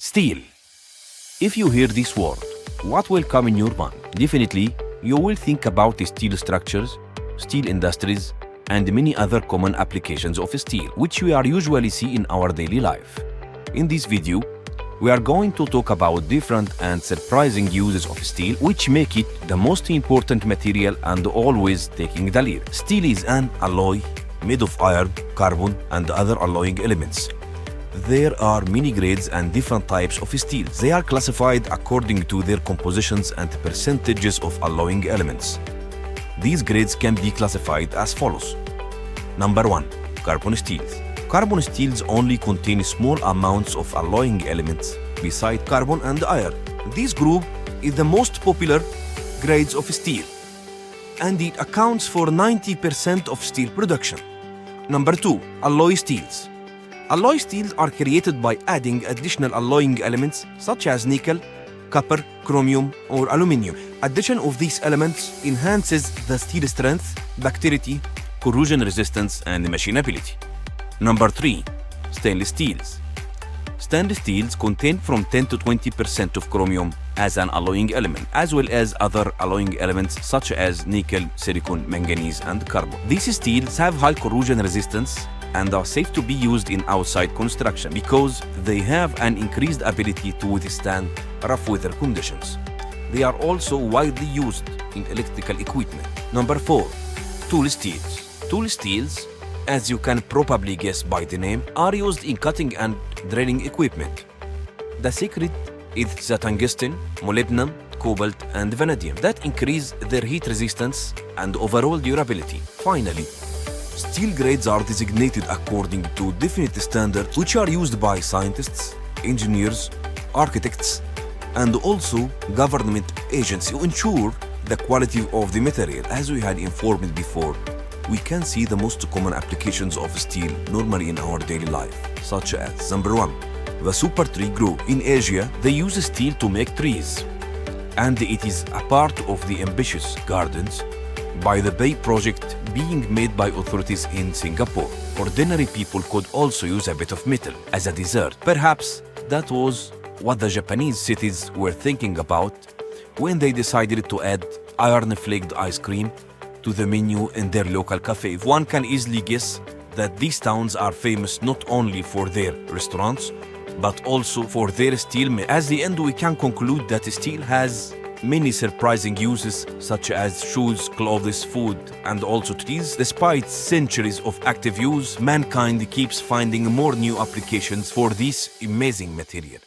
Steel. If you hear this word, what will come in your mind? Definitely, you will think about the steel structures, steel industries, and many other common applications of steel, which we are usually see in our daily life. In this video, we are going to talk about different and surprising uses of steel, which make it the most important material and always taking the lead. Steel is an alloy made of iron, carbon, and other alloying elements. There are many grades and different types of steel. They are classified according to their compositions and percentages of alloying elements. These grades can be classified as follows. Number 1. Carbon steels. Carbon steels only contain small amounts of alloying elements beside carbon and iron. This group is the most popular grades of steel, and it accounts for 90% of steel production. Number 2. Alloy steels. Alloy steels are created by adding additional alloying elements such as nickel, copper, chromium, or aluminum. Addition of these elements enhances the steel strength, ductility, corrosion resistance, and machinability. Number 3. Stainless steels. Stainless steels contain from 10 to 20% of chromium as an alloying element, as well as other alloying elements such as nickel, silicon, manganese, and carbon. These steels have high corrosion resistance and are safe to be used in outside construction because they have an increased ability to withstand rough weather conditions. They are also widely used in electrical equipment. Number 4. Tool steels. Tool steels, as you can probably guess by the name, are used in cutting and drilling equipment. The secret is the tungsten, molybdenum, cobalt, and vanadium that increase their heat resistance and overall durability. Finally, steel grades are designated according to definite standards which are used by scientists, engineers, architects, and also government agencies to ensure the quality of the material. As we had informed before, we can see the most common applications of steel normally in our daily life, such as number 1, the super tree grow. In Asia, they use steel to make trees, and it is a part of the ambitious gardens by the Bay project being made by authorities in Singapore. Ordinary people could also use a bit of metal as a dessert. Perhaps that was what the Japanese cities were thinking about when they decided to add iron-flaked ice cream to the menu in their local cafe. One can easily guess that these towns are famous not only for their restaurants, but also for their steel. At the end, we can conclude that steel has many surprising uses such as shoes, clothes, food, and also trees. Despite centuries of active use, mankind keeps finding more new applications for this amazing material.